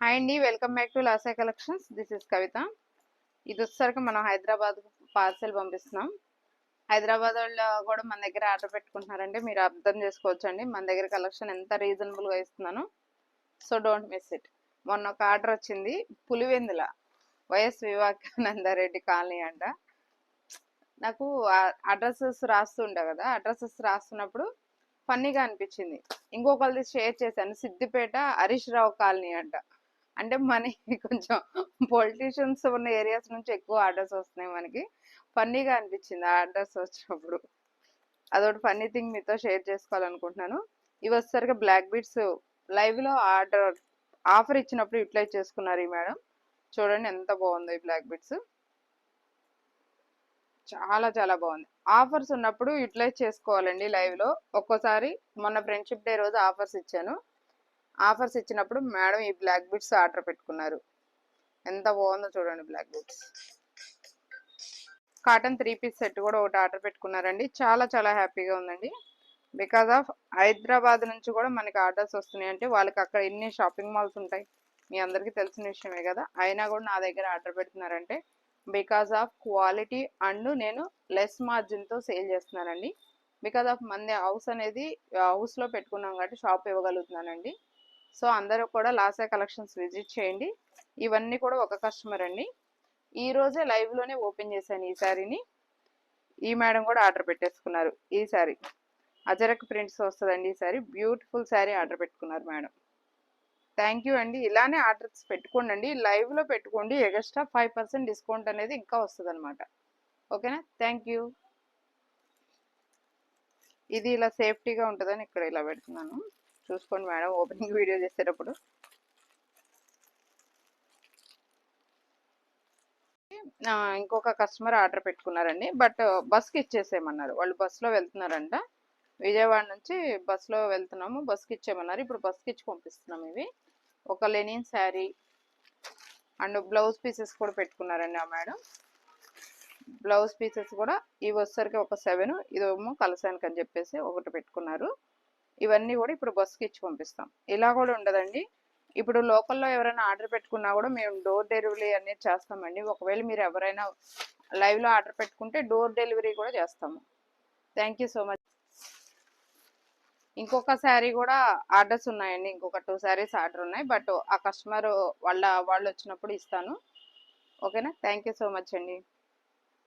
Hi అండి, welcome back to Lasa collections. This is Kavitha. ఇది వచ్చేసరికి మనం హైదరాబాద్ పార్సెల్ పంపిస్తున్నాం. హైదరాబాద్ వాళ్ళు కూడా మన దగ్గర ఆర్డర్ పెట్టుకుంటున్నారంటే మీరు అర్థం చేసుకోవచ్చు అండి మన దగ్గర కలెక్షన్ ఎంత రీజనబుల్గా ఇస్తున్నాను. So don't miss it. మొన్న ఒక ఆర్డర్ వచ్చింది, పులివెందుల వైఎస్ వివేకానందరెడ్డి కాలనీ అంట. నాకు అడ్రసెస్ రాస్తుంటా కదా, అడ్రసెస్ రాస్తున్నప్పుడు ఫన్నీగా అనిపించింది. ఇంకొకరిది షేర్ చేశాను, సిద్దిపేట హరీష్ రావు కాలనీ అంట. అంటే మనకి కొంచెం పొలిటీషియన్స్ ఉన్న ఏరియాస్ నుంచి ఎక్కువ ఆర్డర్స్ వస్తున్నాయి మనకి. ఫన్నీగా అనిపించింది ఆ ఆర్డర్స్ వచ్చినప్పుడు. అదొకటి ఫన్నీ థింగ్ మీతో షేర్ చేసుకోవాలనుకుంటున్నాను. ఇవి వచ్చేసరికి బ్లాక్ బీడ్స్ లైవ్లో ఆఫర్ ఇచ్చినప్పుడు యూటిలైజ్ చేసుకున్నారు ఈ మేడం. చూడండి ఎంత బాగుందో ఈ బ్లాక్ బీడ్స్, చాలా చాలా బాగుంది. ఆఫర్స్ ఉన్నప్పుడు యూటిలైజ్ చేసుకోవాలండి లైవ్లో. ఒక్కోసారి మొన్న ఫ్రెండ్షిప్ డే రోజు ఆఫర్స్ ఇచ్చాను. ఆఫర్స్ ఇచ్చినప్పుడు మేడం ఈ బ్లాక్ బీడ్స్ ఆర్డర్ పెట్టుకున్నారు. ఎంత బాగుందో చూడండి black beads. Cotton 3 piece set కూడా ఒకటి ఆర్డర్ పెట్టుకున్నారండి. చాలా చాలా హ్యాపీగా ఉందండి. బికాజ్ ఆఫ్ హైదరాబాద్ నుంచి కూడా మనకి ఆర్డర్స్ వస్తున్నాయి. అంటే వాళ్ళకి అక్కడ ఎన్ని షాపింగ్ మాల్స్ ఉంటాయి మీ అందరికీ తెలిసిన విషయమే కదా, అయినా కూడా నా దగ్గర ఆర్డర్ పెడుతున్నారంటే బికాజ్ ఆఫ్ క్వాలిటీ అండ్ నేను లెస్ మార్జిన్తో సేల్ చేస్తున్నానండి. బికాజ్ ఆఫ్ మన హౌస్ అనేది హౌస్లో పెట్టుకున్నాం కాబట్టి షాప్ ఇవ్వగలుగుతున్నానండి. సో అందరూ కూడా లాసా కలెక్షన్స్ విజిట్ చేయండి. ఇవన్నీ కూడా ఒక కస్టమర్ అండి, ఈ రోజే లైవ్లోనే ఓపెన్ చేశాను ఈ శారీని. ఈ మేడం కూడా ఆర్డర్ పెట్టేసుకున్నారు. ఈ శారీ అజరక్ ప్రింట్స్ వస్తుందండి. ఈ శారీ బ్యూటిఫుల్ శారీ ఆర్డర్ పెట్టుకున్నారు మేడం. థ్యాంక్ యూ అండి. ఇలానే ఆర్డర్స్ పెట్టుకోండి, లైవ్లో పెట్టుకోండి. ఎక్స్ట్రా 5% డిస్కౌంట్ అనేది ఇంకా వస్తుంది అనమాట. ఓకేనా? Thank you. ఇది ఇలా సేఫ్టీగా ఉంటుందని ఇక్కడ ఇలా పెడుతున్నాను, చూసుకోండి మేడం ఓపెనింగ్ వీడియో చేసేటప్పుడు. ఇంకొక కస్టమర్ ఆర్డర్ పెట్టుకున్నారండి, బట్ బస్కి ఇచ్చేసేయమన్నారు. వాళ్ళు బస్సులో వెళ్తున్నారంట, విజయవాడ నుంచి బస్సులో వెళ్తున్నాము, బస్కి ఇచ్చేయమన్నారు. ఇప్పుడు బస్కి ఇచ్చి పంపిస్తున్నాము. ఇవి ఒక linen sari and blouse pieces కూడా పెట్టుకున్నారండి ఆ మేడం. బ్లౌజ్ పీసెస్ కూడా ఇవి వచ్చేసరికి ఒక 7, ఇదేమో కలసానికి అని చెప్పేసి ఒకటి పెట్టుకున్నారు. ఇవన్నీ కూడా ఇప్పుడు బస్కి ఇచ్చి పంపిస్తాం. ఇలా కూడా ఉండదండి, ఇప్పుడు లోకల్లో ఎవరైనా ఆర్డర్ పెట్టుకున్నా కూడా మేము డోర్ డెలివరీ అనేది చేస్తామండి. ఒకవేళ మీరు ఎవరైనా లైవ్లో ఆర్డర్ పెట్టుకుంటే డోర్ డెలివరీ కూడా చేస్తాము. Thank you so much. ఇంకొక శారీ కూడా ఆర్డర్స్ ఉన్నాయండి, ఇంకొక 2 శారీస్ ఆర్డర్ ఉన్నాయి. బట్ ఆ కస్టమర్ వాళ్ళు వచ్చినప్పుడు ఇస్తాను. ఓకేనా? థ్యాంక్ యూ సో మచ్ అండి.